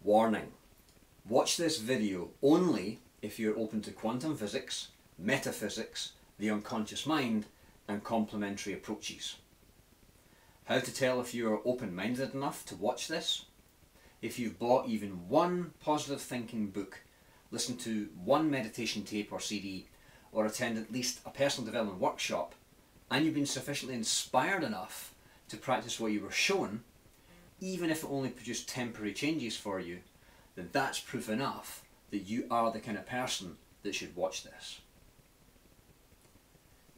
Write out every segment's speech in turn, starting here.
Warning: watch this video only if you're open to quantum physics, metaphysics, the unconscious mind and complementary approaches. How to tell if you are open-minded enough to watch this? If you've bought even one positive thinking book, listened to one meditation tape or CD, or attended at least a personal development workshop, and you've been sufficiently inspired enough to practice what you were shown, even if it only produced temporary changes for you, then that's proof enough that you are the kind of person that should watch this.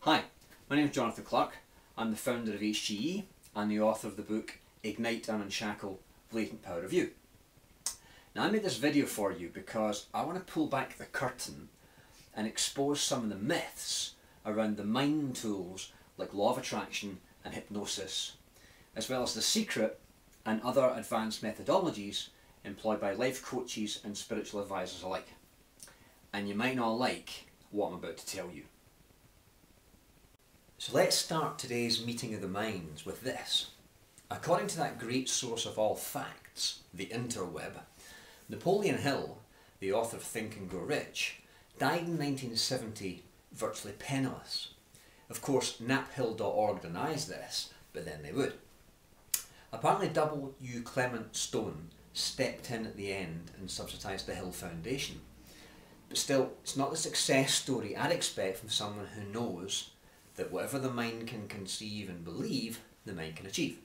Hi, my name is Jonathan Clark. I'm the founder of HGE and the author of the book Ignite and Unshackle, Latent Power of You. Now, I made this video for you because I want to pull back the curtain and expose some of the myths around the mind tools like law of attraction and hypnosis, as well as the secret and other advanced methodologies employed by life coaches and spiritual advisors alike. And you might not like what I'm about to tell you. So let's start today's meeting of the minds with this. According to that great source of all facts, the interweb, Napoleon Hill, the author of Think and Grow Rich, died in 1970 virtually penniless. Of course, naphill.org denies this, but then they would. Apparently W. Clement Stone stepped in at the end and subsidised the Hill Foundation. But still, it's not the success story I'd expect from someone who knows that whatever the mind can conceive and believe, the mind can achieve.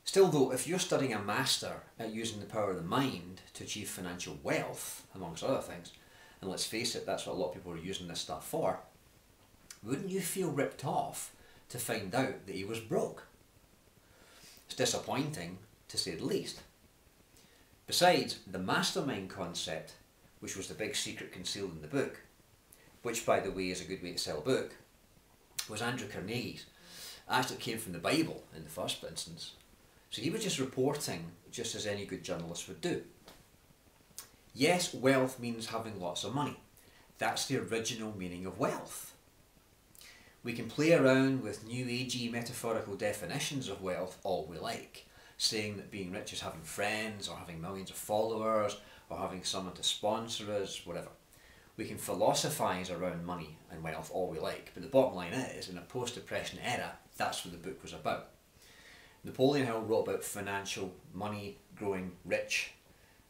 Still though, if you're studying a master at using the power of the mind to achieve financial wealth, amongst other things, and let's face it, that's what a lot of people are using this stuff for, wouldn't you feel ripped off to find out that he was broke? It's disappointing, to say the least. Besides, the mastermind concept, which was the big secret concealed in the book, which by the way is a good way to sell a book, was Andrew Carnegie's. Actually, it came from the Bible in the first instance. So he was just reporting just as any good journalist would do. Yes, wealth means having lots of money. That's the original meaning of wealth. We can play around with new agey metaphorical definitions of wealth all we like, saying that being rich is having friends, or having millions of followers, or having someone to sponsor us, whatever. We can philosophise around money and wealth all we like, but the bottom line is, in a post-depression era, that's what the book was about. Napoleon Hill wrote about financial money growing rich,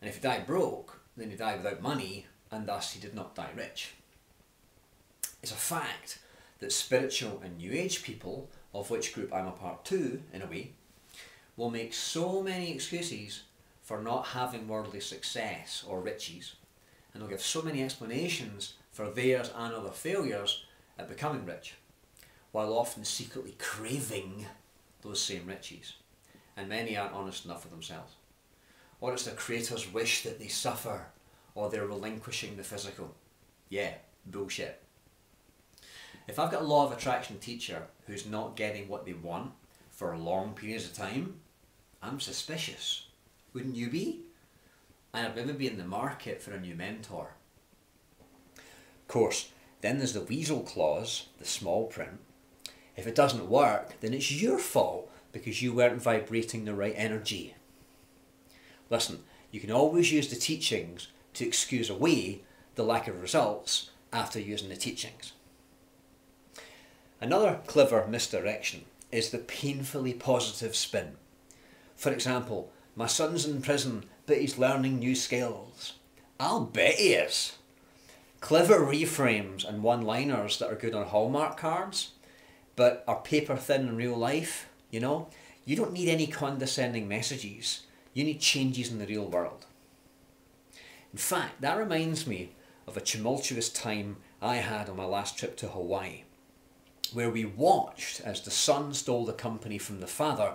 and if he died broke, then he died without money, and thus he did not die rich. It's a fact that spiritual and new age people, of which group I'm a part too, in a way, will make so many excuses for not having worldly success or riches, and they'll give so many explanations for theirs and other failures at becoming rich, while often secretly craving those same riches. And many aren't honest enough with themselves. Or it's the creator's wish that they suffer, or they're relinquishing the physical. Yeah, bullshit. If I've got a law of attraction teacher who's not getting what they want for long periods of time, I'm suspicious. Wouldn't you be? And I'd maybe be in the market for a new mentor. Of course, then there's the weasel clause, the small print. If it doesn't work, then it's your fault because you weren't vibrating the right energy. Listen, you can always use the teachings to excuse away the lack of results after using the teachings. Another clever misdirection is the painfully positive spin. For example, my son's in prison, but he's learning new skills. I'll bet he is. Clever reframes and one-liners that are good on Hallmark cards, but are paper thin in real life, you know? You don't need any condescending messages. You need changes in the real world. In fact, that reminds me of a tumultuous time I had on my last trip to Hawaii, where we watched as the son stole the company from the father,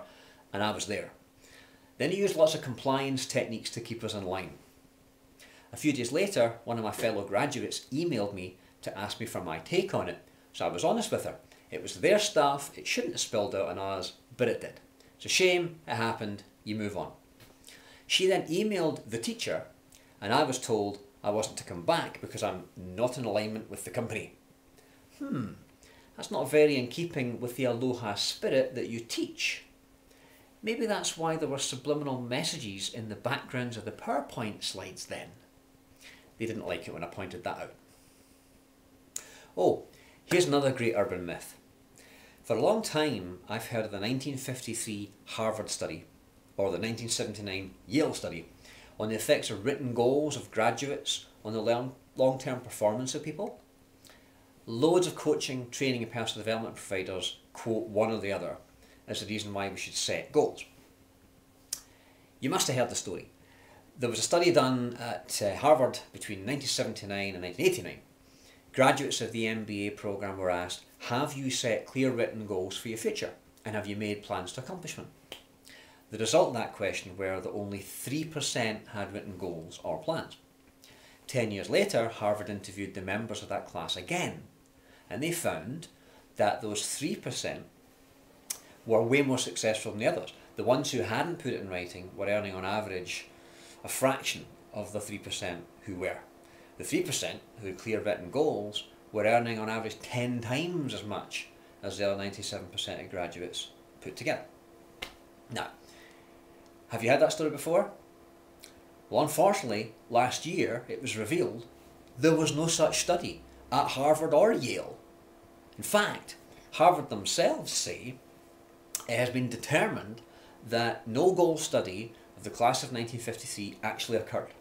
and I was there. Then he used lots of compliance techniques to keep us in line. A few days later, one of my fellow graduates emailed me to ask me for my take on it, so I was honest with her. It was their stuff, it shouldn't have spilled out on us, but it did. It's a shame, it happened, you move on. She then emailed the teacher, and I was told I wasn't to come back because I'm not in alignment with the company. That's not very in keeping with the aloha spirit that you teach. Maybe that's why there were subliminal messages in the backgrounds of the PowerPoint slides then. They didn't like it when I pointed that out. Oh, here's another great urban myth. For a long time, I've heard of the 1953 Harvard study, or the 1979 Yale study, on the effects of written goals of graduates on the long-term performance of people. Loads of coaching, training and personal development providers quote one or the other as the reason why we should set goals. You must have heard the story. There was a study done at Harvard between 1979 and 1989. Graduates of the MBA program were asked, have you set clear written goals for your future? And have you made plans to accomplishment? The result of that question were that only 3% had written goals or plans. 10 years later, Harvard interviewed the members of that class again, and they found that those 3% were way more successful than the others. The ones who hadn't put it in writing were earning on average a fraction of the 3% who were. The 3% who had clear written goals were earning on average 10 times as much as the other 97% of graduates put together. Now, have you heard that story before? Well, unfortunately, last year it was revealed there was no such study at Harvard or Yale. In fact, Harvard themselves say it has been determined that no goal study of the class of 1953 actually occurred.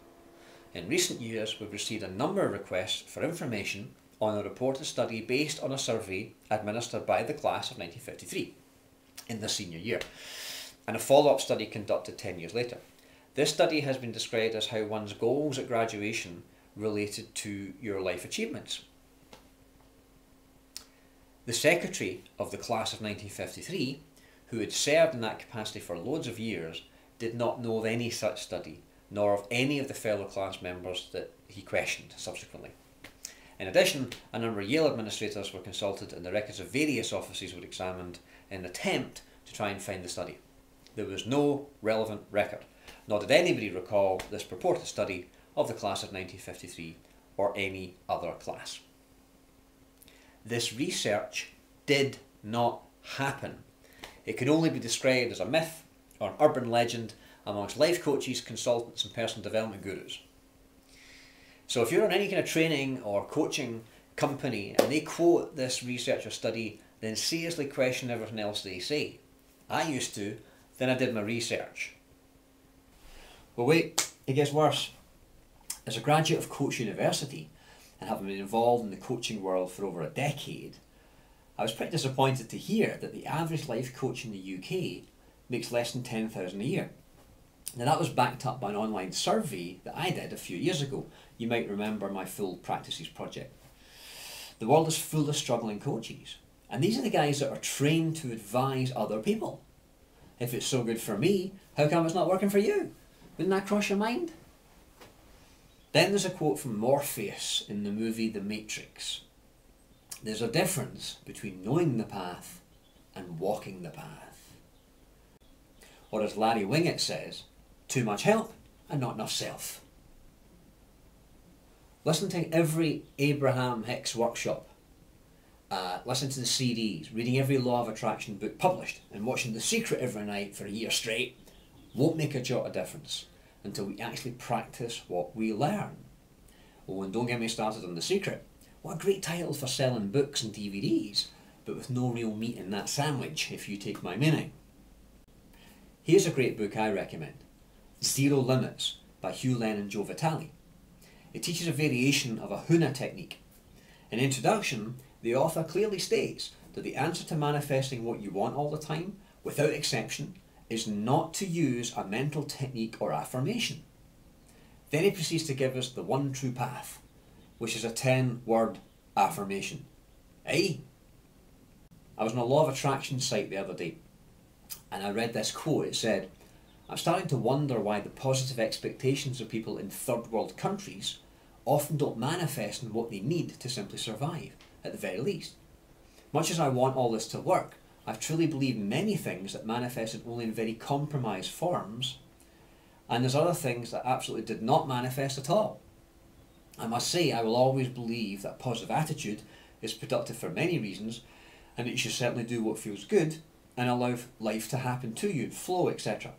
In recent years, we've received a number of requests for information on a reported study based on a survey administered by the class of 1953 in the senior year, and a follow-up study conducted 10 years later. This study has been described as how one's goals at graduation related to your life achievements. The secretary of the class of 1953, who had served in that capacity for loads of years, did not know of any such study, nor of any of the fellow class members that he questioned subsequently. In addition, a number of Yale administrators were consulted and the records of various offices were examined in an attempt to try and find the study. There was no relevant record, nor did anybody recall this purported study of the class of 1953 or any other class. This research did not happen. It could only be described as a myth or an urban legend amongst life coaches, consultants and personal development gurus. So if you're in any kind of training or coaching company and they quote this research or study, then seriously question everything else they say. I used to, then I did my research. Well wait, it gets worse. As a graduate of Coach University and having been involved in the coaching world for over a decade, I was pretty disappointed to hear that the average life coach in the UK makes less than $10,000 a year. Now that was backed up by an online survey that I did a few years ago. You might remember my Full Practices project. The world is full of struggling coaches, and these are the guys that are trained to advise other people. If it's so good for me, how come it's not working for you? Wouldn't that cross your mind? Then there's a quote from Morpheus in the movie The Matrix. There's a difference between knowing the path and walking the path. Or as Larry Winget says, too much help and not enough self. Listen to every Abraham Hicks workshop, listen to the CDs, reading every Law of Attraction book published and watching The Secret every night for a year straight won't make a jot of difference until we actually practice what we learn. Oh, and don't get me started on The Secret. What a great title for selling books and DVDs, but with no real meat in that sandwich, if you take my meaning. Here's a great book I recommend, Zero Limits by Hugh Len and Joe Vitale. It teaches a variation of a HUNA technique. In introduction, the author clearly states that the answer to manifesting what you want all the time, without exception, is not to use a mental technique or affirmation. Then he proceeds to give us the one true path, which is a 10-word affirmation. Hey, I was on a Law of Attraction site the other day, and I read this quote. It said, I'm starting to wonder why the positive expectations of people in third world countries often don't manifest in what they need to simply survive, at the very least. Much as I want all this to work, I truly believe many things that manifested only in very compromised forms, and there's other things that absolutely did not manifest at all. I must say, I will always believe that positive attitude is productive for many reasons, and that you should certainly do what feels good and allow life to happen to you, flow, etc.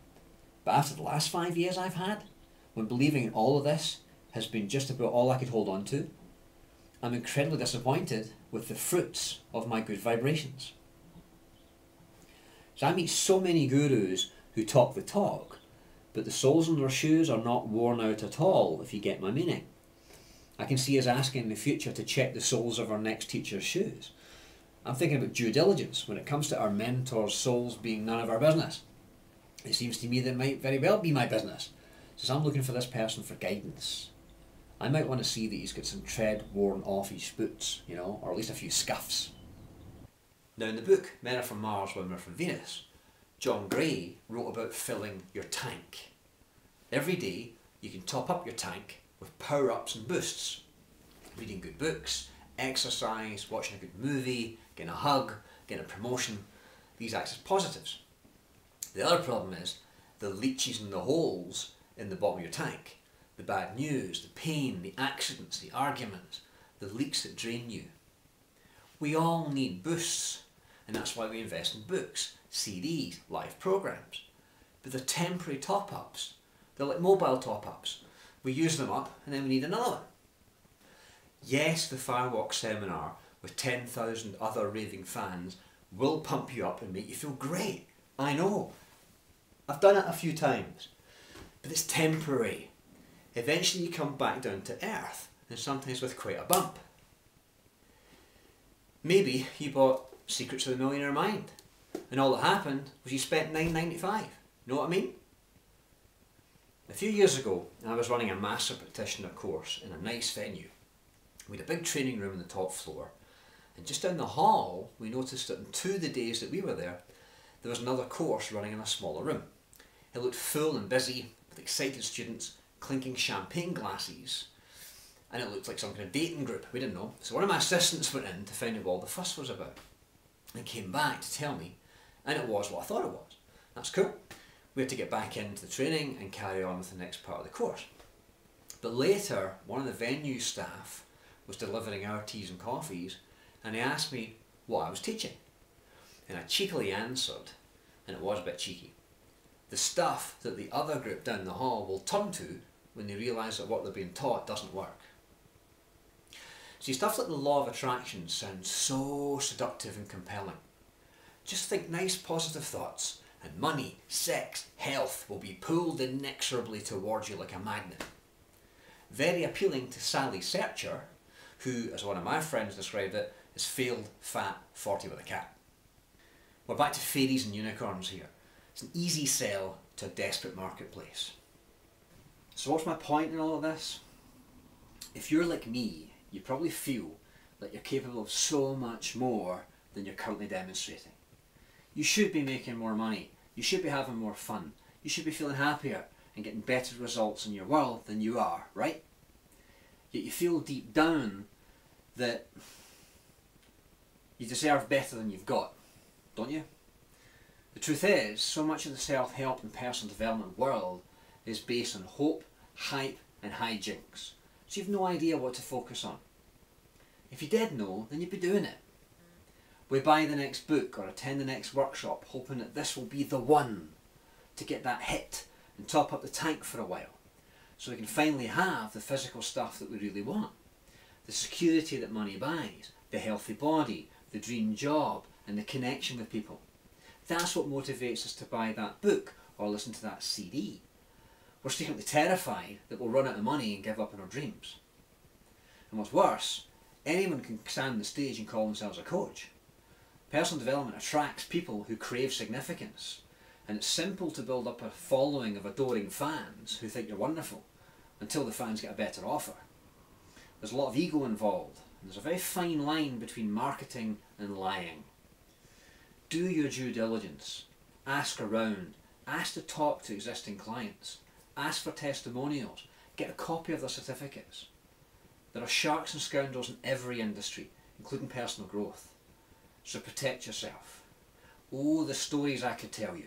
But after the last 5 years I've had, when believing in all of this has been just about all I could hold on to, I'm incredibly disappointed with the fruits of my good vibrations. So I meet so many gurus who talk the talk, but the soles in their shoes are not worn out at all, if you get my meaning. I can see us asking in the future to check the soles of our next teacher's shoes. I'm thinking about due diligence when it comes to our mentors' souls being none of our business. It seems to me that it might very well be my business, since I'm looking for this person for guidance. I might want to see that he's got some tread worn off his boots, or at least a few scuffs. Now in the book, Men Are From Mars, Women Are From Venus, John Gray wrote about filling your tank. Every day you can top up your tank with power-ups and boosts. Reading good books, exercise, watching a good movie, getting a hug, getting a promotion. These act as positives. The other problem is the leeches and the holes in the bottom of your tank. The bad news, the pain, the accidents, the arguments, the leaks that drain you. We all need boosts, and that's why we invest in books, CDs, live programs. But they're temporary top-ups. They're like mobile top-ups. We use them up and then we need another one. Yes, the Firewalk seminar with 10,000 other raving fans will pump you up and make you feel great. I know. I've done it a few times. But it's temporary. Eventually you come back down to earth, and sometimes with quite a bump. Maybe you bought Secrets of the Millionaire Mind, and all that happened was you spent $9.95. Know what I mean? A few years ago, I was running a master practitioner course in a nice venue. We had a big training room on the top floor, and just down the hall we noticed that on 2 of the days that we were there was another course running in a smaller room. It looked full and busy with excited students clinking champagne glasses, and it looked like some kind of dating group. We didn't know. So one of my assistants went in to find out what all the fuss was about and came back to tell me, and it was what I thought it was. That's cool. We had to get back into the training and carry on with the next part of the course. But later, one of the venue staff was delivering our teas and coffees, and he asked me what I was teaching. And I cheekily answered, and it was a bit cheeky, the stuff that the other group down the hall will turn to when they realise that what they're being taught doesn't work. See, stuff like the law of attraction sounds so seductive and compelling. Just think nice positive thoughts, and money, sex, health will be pulled inexorably towards you like a magnet. Very appealing to Sally Searcher, who, as one of my friends described it, is failed, fat, 40 with a cat. We're back to fairies and unicorns here. It's an easy sell to a desperate marketplace. So what's my point in all of this? If you're like me, you probably feel that you're capable of so much more than you're currently demonstrating. You should be making more money. You should be having more fun. You should be feeling happier and getting better results in your world than you are, right? Yet you feel deep down that you deserve better than you've got, don't you? The truth is, so much of the self-help and personal development world is based on hope, hype and hijinks. So you've no idea what to focus on. If you did know, then you'd be doing it. We buy the next book or attend the next workshop hoping that this will be the one to get that hit and top up the tank for a while, so we can finally have the physical stuff that we really want. The security that money buys, the healthy body, the dream job and the connection with people. That's what motivates us to buy that book or listen to that CD. We're secretly terrified that we'll run out of money and give up on our dreams. And what's worse, anyone can stand on the stage and call themselves a coach. Personal development attracts people who crave significance, and it's simple to build up a following of adoring fans who think you're wonderful until the fans get a better offer. There's a lot of ego involved, and there's a very fine line between marketing and lying. Do your due diligence, ask around, ask to talk to existing clients, ask for testimonials, get a copy of their certificates. There are sharks and scoundrels in every industry, including personal growth. So protect yourself. Oh, the stories I could tell you.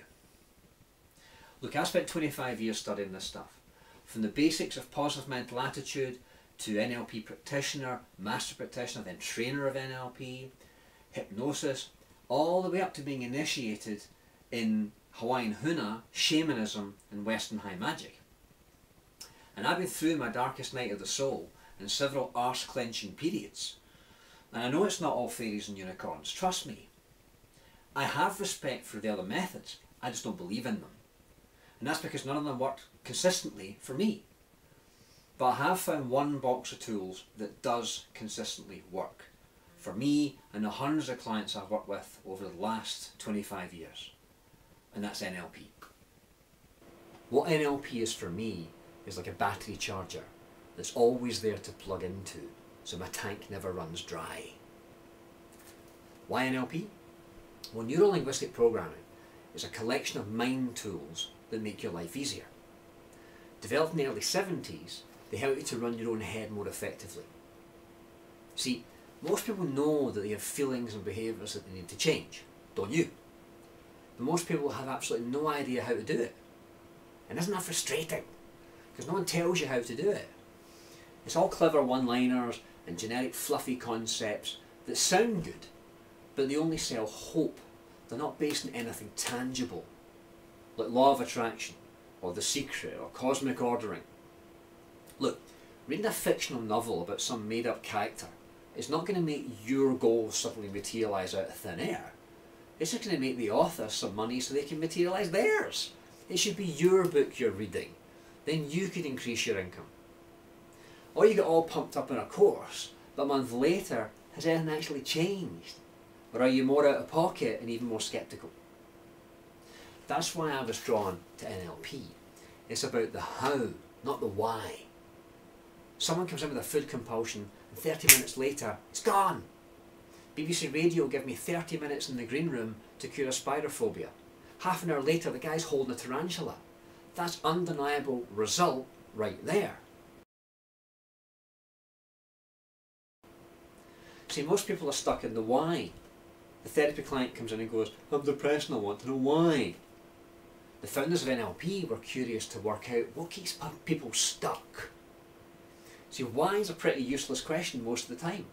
Look, I spent 25 years studying this stuff. From the basics of positive mental attitude to NLP practitioner, master practitioner, then trainer of NLP, hypnosis, all the way up to being initiated in Hawaiian Huna, shamanism and Western high magic. And I've been through my darkest night of the soul and several arse-clenching periods. And I know it's not all fairies and unicorns, trust me. I have respect for the other methods, I just don't believe in them. And that's because none of them worked consistently for me. But I have found one box of tools that does consistently work for me and the hundreds of clients I've worked with over the last 25 years. And that's NLP. What NLP is for me is like a battery charger that's always there to plug into, so my tank never runs dry. Why NLP? Well, neuro-linguistic programming is a collection of mind tools that make your life easier. Developed in the early 70s, they help you to run your own head more effectively. See, most people know that they have feelings and behaviours that they need to change, don't you? But most people have absolutely no idea how to do it. And isn't that frustrating? Because no one tells you how to do it. It's all clever one-liners and generic fluffy concepts that sound good, but they only sell hope. They're not based on anything tangible, like law of attraction, or The Secret, or cosmic ordering. Look, reading a fictional novel about some made-up character is not going to make your goals suddenly materialise out of thin air. It's just going to make the author some money so they can materialise theirs. It should be your book you're reading. Then you could increase your income. Or you get all pumped up in a course, but a month later, has anything actually changed? Or are you more out of pocket and even more sceptical? That's why I was drawn to NLP. It's about the how, not the why. Someone comes in with a food compulsion and 30 minutes later, it's gone. BBC Radio give me 30 minutes in the green room to cure a spider phobia. Half an hour later, the guy's holding a tarantula. That's undeniable result right there. See, most people are stuck in the why. The therapy client comes in and goes, I'm depressed and I want to know why. The founders of NLP were curious to work out what keeps people stuck. See, why is a pretty useless question most of the time.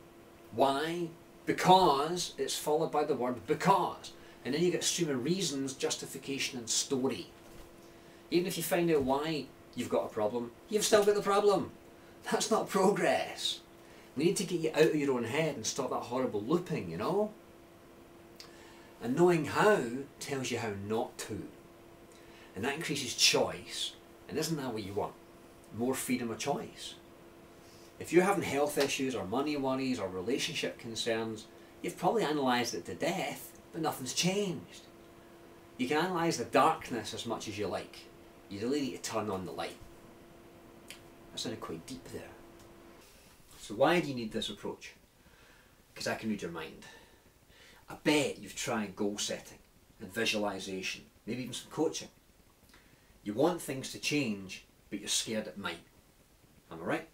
Why? Because it's followed by the word because. And then you get a stream of reasons, justification and story. Even if you find out why you've got a problem, you've still got the problem. That's not progress. We need to get you out of your own head and stop that horrible looping, you know? And knowing how tells you how not to. And that increases choice. And isn't that what you want? More freedom of choice. If you're having health issues or money worries or relationship concerns, you've probably analysed it to death, but nothing's changed. You can analyse the darkness as much as you like. You really need to turn on the light. That sounded quite deep there. So why do you need this approach? Because I can read your mind. I bet you've tried goal setting and visualisation, maybe even some coaching. You want things to change, but you're scared it might. Am I right?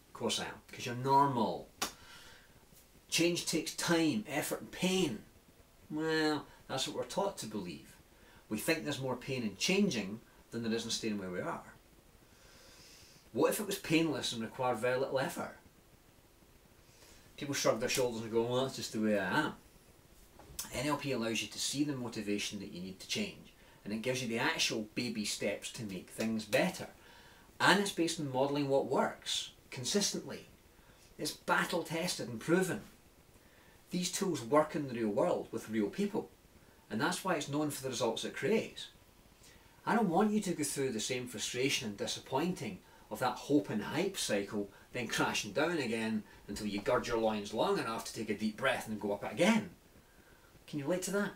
Of course I am, because you're normal. Change takes time, effort and pain. Well, that's what we're taught to believe. We think there's more pain in changing than there is in staying where we are. What if it was painless and required very little effort? People shrug their shoulders and go, well, that's just the way I am. NLP allows you to see the motivation that you need to change, and it gives you the actual baby steps to make things better. And it's based on modelling what works, consistently. It's battle tested and proven. These tools work in the real world with real people, and that's why it's known for the results it creates. I don't want you to go through the same frustration and disappointing of that hope and hype cycle, then crashing down again until you gird your loins long enough to take a deep breath and go up again. Can you relate to that?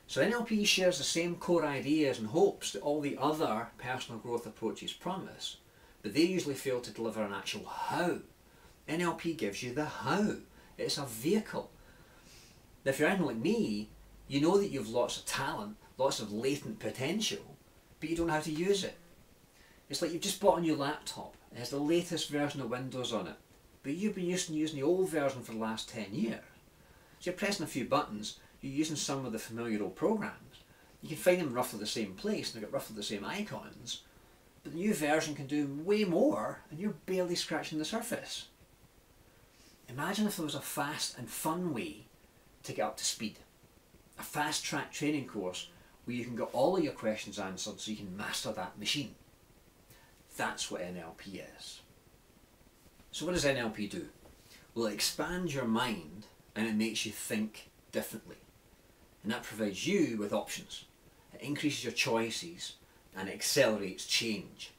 So NLP shares the same core ideas and hopes that all the other personal growth approaches promise, but they usually fail to deliver an actual how. NLP gives you the how. It's a vehicle. Now, if you're anything like me, you know that you've lots of talent, lots of latent potential, but you don't know how to use it. It's like you've just bought a new laptop. It has the latest version of Windows on it, but you've been used to using the old version for the last 10 years. So you're pressing a few buttons, you're using some of the familiar old programs. You can find them roughly the same place and they've got roughly the same icons, but the new version can do way more and you're barely scratching the surface. Imagine if there was a fast and fun way to get up to speed. A fast-track training course where you can get all of your questions answered so you can master that machine. That's what NLP is. So what does NLP do? Well, it expands your mind and it makes you think differently. And that provides you with options. It increases your choices and it accelerates change.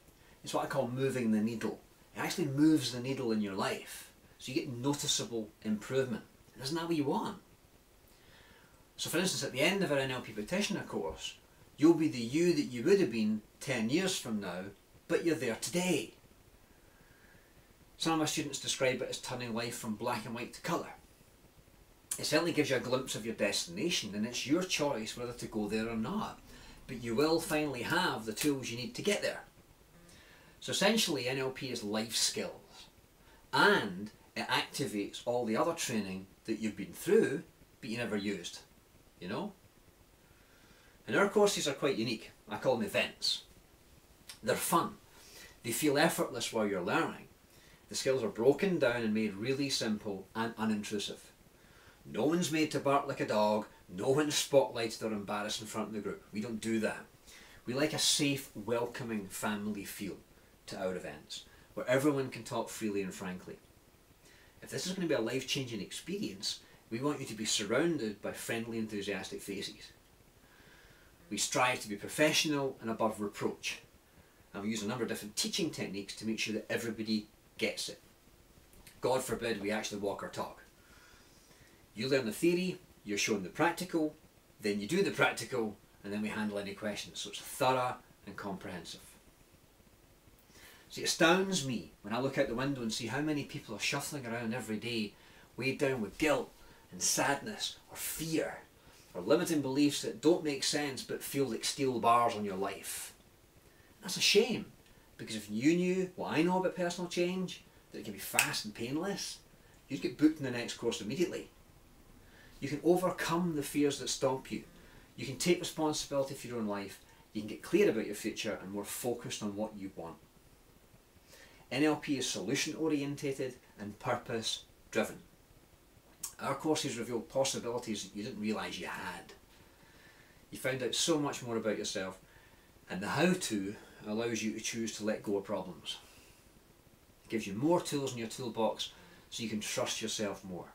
It's what I call moving the needle. It actually moves the needle in your life. So you get noticeable improvement. And isn't that what you want? So for instance, at the end of our NLP practitioner course, you'll be the you that you would have been 10 years from now, but you're there today. Some of my students describe it as turning life from black and white to colour. It certainly gives you a glimpse of your destination, and it's your choice whether to go there or not. But you will finally have the tools you need to get there. So essentially NLP is life skills, and it activates all the other training that you've been through but you never used, you know? And our courses are quite unique. I call them events. They're fun. They feel effortless while you're learning. The skills are broken down and made really simple and unintrusive. No one's made to bark like a dog. No one's spotlighted or embarrassed in front of the group. We don't do that. We like a safe, welcoming family feel to our events, where everyone can talk freely and frankly. If this is going to be a life-changing experience, we want you to be surrounded by friendly, enthusiastic faces. We strive to be professional and above reproach. And we use a number of different teaching techniques to make sure that everybody gets it. God forbid we actually walk our talk. You learn the theory, you're shown the practical, then you do the practical, and then we handle any questions. So it's thorough and comprehensive. See, it astounds me when I look out the window and see how many people are shuffling around every day, weighed down with guilt and sadness or fear, or limiting beliefs that don't make sense but feel like steel bars on your life. That's a shame, because if you knew what I know about personal change, that it can be fast and painless, you'd get booked in the next course immediately. You can overcome the fears that stop you. You can take responsibility for your own life. You can get clear about your future and more focused on what you want. NLP is solution orientated and purpose driven. Our courses reveal possibilities that you didn't realise you had. You found out so much more about yourself, and the how-to allows you to choose to let go of problems. It gives you more tools in your toolbox so you can trust yourself more.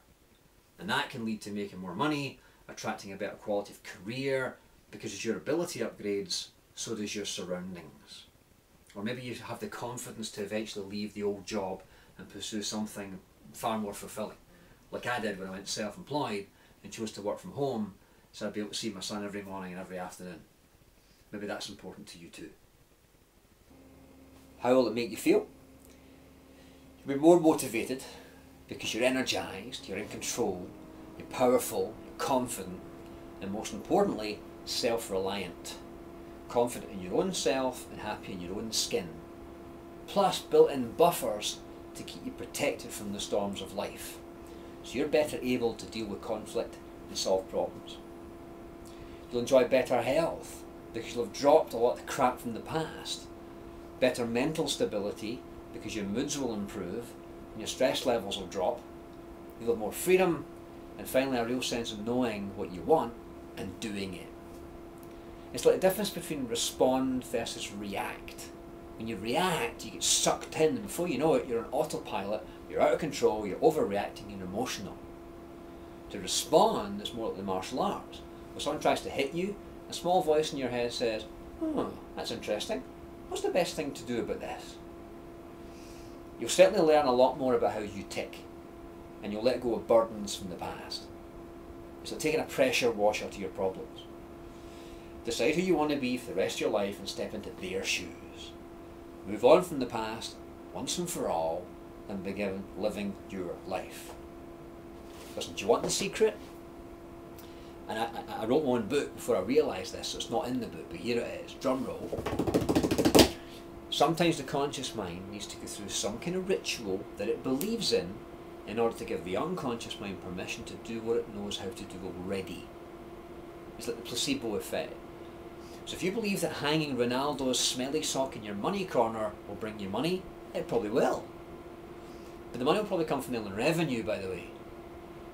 And that can lead to making more money, attracting a better quality of career, because as your ability upgrades, so does your surroundings. Or maybe you have the confidence to eventually leave the old job and pursue something far more fulfilling, like I did when I went self-employed and chose to work from home so I'd be able to see my son every morning and every afternoon. Maybe that's important to you too. How will it make you feel? You'll be more motivated because you're energised, you're in control, you're powerful, you're confident, and most importantly, self-reliant. Confident in your own self and happy in your own skin. Plus built-in buffers to keep you protected from the storms of life. So you're better able to deal with conflict and solve problems. You'll enjoy better health because you'll have dropped a lot of crap from the past. Better mental stability because your moods will improve and your stress levels will drop. You'll have more freedom, and finally a real sense of knowing what you want and doing it. It's like the difference between respond versus react. When you react, you get sucked in, and before you know it, you're on autopilot, you're out of control, you're overreacting, you're emotional. To respond is more like the martial arts. When someone tries to hit you, a small voice in your head says, "Oh, that's interesting. What's the best thing to do about this?" You'll certainly learn a lot more about how you tick, and you'll let go of burdens from the past. It's like taking a pressure washer to your problems. Decide who you want to be for the rest of your life and step into their shoes. Move on from the past, once and for all, and begin living your life. Listen, do you want the secret? And I wrote one book before I realised this, so it's not in the book, but here it is. Drum roll. Sometimes the conscious mind needs to go through some kind of ritual that it believes in order to give the unconscious mind permission to do what it knows how to do already. It's like the placebo effect. So if you believe that hanging Ronaldo's smelly sock in your money corner will bring you money, it probably will. But the money will probably come from the inland revenue, by the way.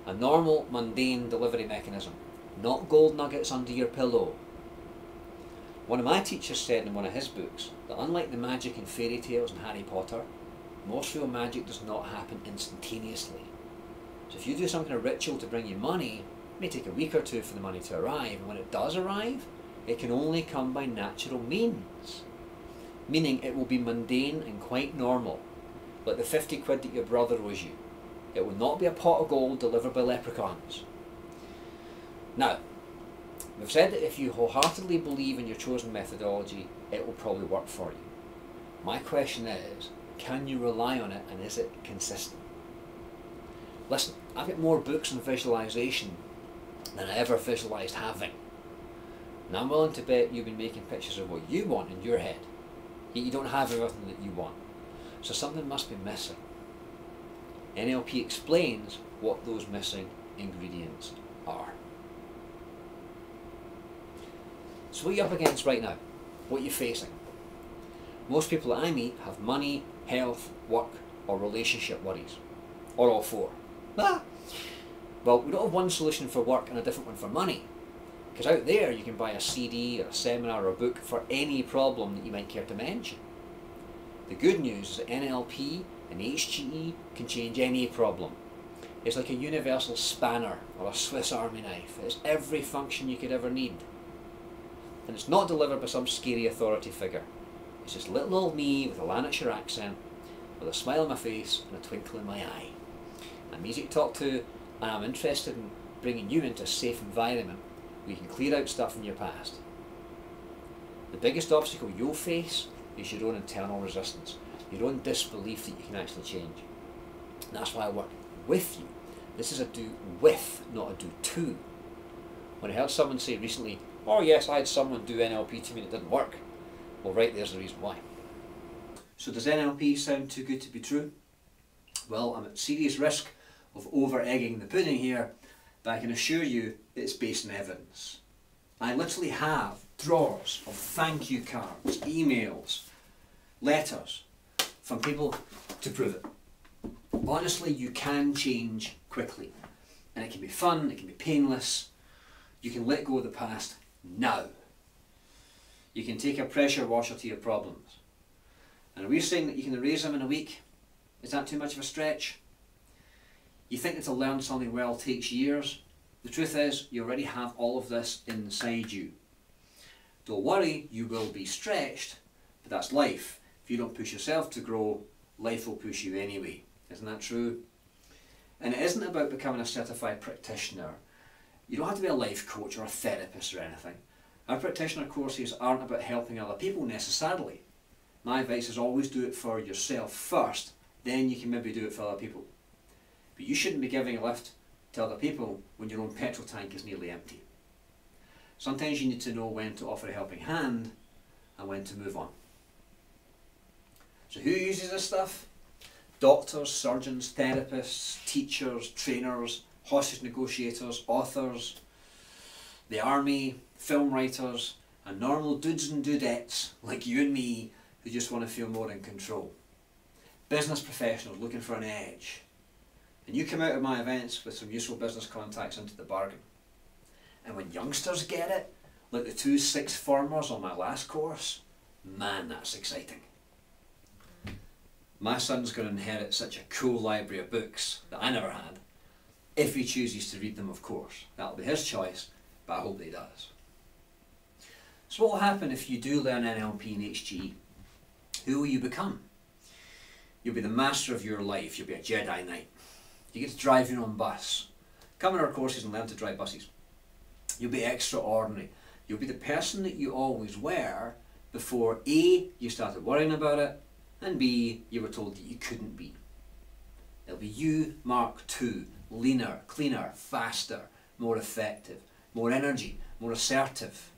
A normal, mundane delivery mechanism, not gold nuggets under your pillow. One of my teachers said in one of his books that unlike the magic in fairy tales and Harry Potter, most real magic does not happen instantaneously. So if you do some kind of ritual to bring you money, it may take a week or two for the money to arrive, and when it does arrive, it can only come by natural means. Meaning it will be mundane and quite normal, like the 50 quid that your brother owes you. It will not be a pot of gold delivered by leprechauns. Now, we've said that if you wholeheartedly believe in your chosen methodology, it will probably work for you. My question is, can you rely on it, and is it consistent? Listen, I've got more books on visualization than I ever visualized having. And I'm willing to bet you've been making pictures of what you want in your head, yet you don't have everything that you want. So something must be missing. NLP explains what those missing ingredients are. So what are you up against right now? What are you facing? Most people that I meet have money, health, work, or relationship worries. Or all four. Well, we don't have one solution for work and a different one for money. Because out there you can buy a CD or a seminar or a book for any problem that you might care to mention. The good news is that NLP and HGE can change any problem. It's like a universal spanner or a Swiss Army knife. It's every function you could ever need. And it's not delivered by some scary authority figure. It's just little old me with a Lanarkshire accent, with a smile on my face and a twinkle in my eye. I'm easy to talk to, and I'm interested in bringing you into a safe environment where you can clear out stuff from your past. The biggest obstacle you'll face is your own internal resistance, your own disbelief that you can actually change. And that's why I work with you. This is a do with, not a do to. When I heard someone say recently, oh yes, I had someone do NLP to me and it didn't work. Well, right, there's the reason why. So does NLP sound too good to be true? Well, I'm at serious risk of over-egging the pudding here, but I can assure you it's based on evidence. I literally have drawers of thank you cards, emails, letters from people to prove it. Honestly, you can change quickly, and it can be fun, it can be painless. You can let go of the past now. You can take a pressure washer to your problems. And are we saying that you can erase them in a week? Is that too much of a stretch? You think that to learn something well takes years? The truth is, you already have all of this inside you. Don't worry, you will be stretched, but that's life. If you don't push yourself to grow, life will push you anyway. Isn't that true? And it isn't about becoming a certified practitioner. You don't have to be a life coach or a therapist or anything. Our practitioner courses aren't about helping other people necessarily. My advice is always do it for yourself first, then you can maybe do it for other people. But you shouldn't be giving a lift to other people when your own petrol tank is nearly empty. Sometimes you need to know when to offer a helping hand and when to move on. So who uses this stuff? Doctors, surgeons, therapists, teachers, trainers, hostage negotiators, authors, the army, film writers, and normal dudes and dudettes like you and me who just want to feel more in control. Business professionals looking for an edge. And you come out of my events with some useful business contacts into the bargain. And when youngsters get it, like the 2 sixth formers on my last course, man, that's exciting. My son's going to inherit such a cool library of books that I never had, if he chooses to read them, of course. That'll be his choice, but I hope that he does. So what will happen if you do learn NLP and HG? Who will you become? You'll be the master of your life. You'll be a Jedi Knight. You get to drive your own bus. Come in our courses and learn to drive buses. You'll be extraordinary. You'll be the person that you always were before A, you started worrying about it, and B, you were told that you couldn't be. It'll be you Mark II, leaner, cleaner, faster, more effective, more energy, more assertive.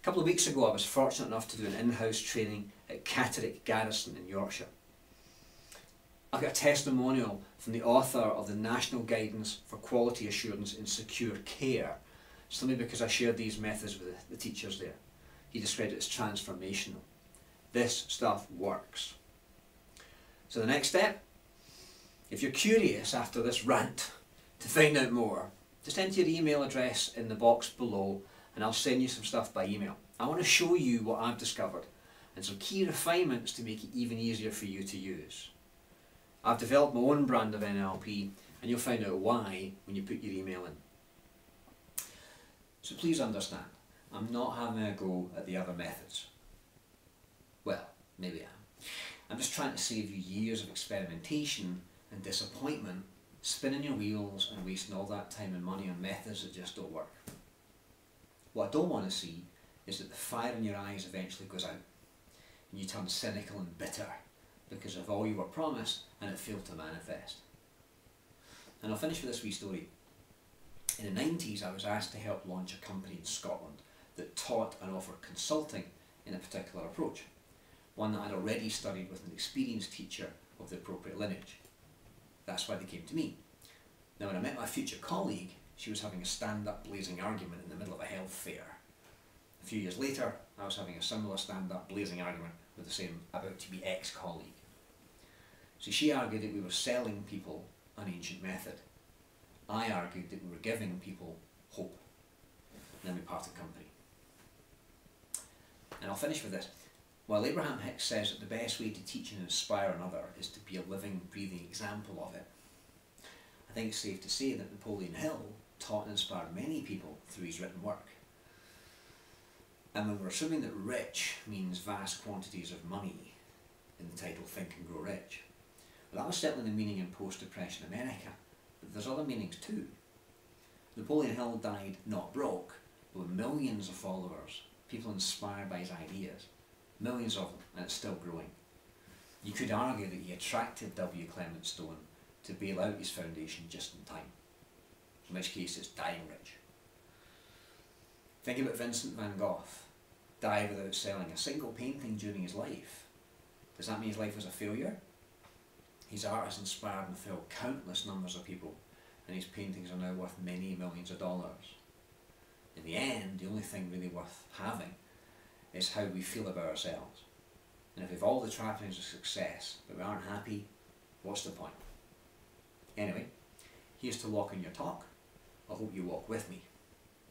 A couple of weeks ago I was fortunate enough to do an in-house training at Catterick Garrison in Yorkshire. I've got a testimonial from the author of the National Guidance for Quality Assurance in Secure Care, simply because I shared these methods with the teachers there. He described it as transformational. This stuff works. So the next step, if you're curious after this rant, To find out more, just enter your email address in the box below and I'll send you some stuff by email. I want to show you what I've discovered and some key refinements to make it even easier for you to use. I've developed my own brand of NLP and you'll find out why when you put your email in. So please understand, I'm not having a go at the other methods. Well, maybe I am. I'm just trying to save you years of experimentation and disappointment, spinning your wheels and wasting all that time and money on methods that just don't work. What I don't want to see is that the fire in your eyes eventually goes out and you turn cynical and bitter because of all you were promised and it failed to manifest. And I'll finish with this wee story. In the 90s I was asked to help launch a company in Scotland that taught and offered consulting in a particular approach, one that I'd already studied with an experienced teacher of the appropriate lineage. That's why they came to me. Now when I met my future colleague, she was having a stand-up blazing argument in the middle of a health fair. A few years later, I was having a similar stand-up blazing argument with the same about-to-be ex-colleague. So she argued that we were selling people an ancient method. I argued that we were giving people hope. And then we parted company. And I'll finish with this. While Abraham Hicks says that the best way to teach and inspire another is to be a living, breathing example of it, I think it's safe to say that Napoleon Hill taught and inspired many people through his written work. And when we're assuming that rich means vast quantities of money in the title Think and Grow Rich, well, that was certainly the meaning in post-Depression America, but there's other meanings too. Napoleon Hill died not broke, but with millions of followers, people inspired by his ideas, millions of them, and it's still growing. You could argue that he attracted W. Clement Stone to bail out his foundation just in time, in which case it's dying rich. Think about Vincent van Gogh. Died without selling a single painting during his life. Does that mean his life was a failure? His art has inspired and filled countless numbers of people, and his paintings are now worth many millions of dollars. In the end, the only thing really worth having is how we feel about ourselves. And if we have all the trappings of success, but we aren't happy, what's the point? Anyway, here's to walking your talk. I hope you walk with me.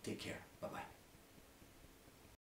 Take care. Bye-bye.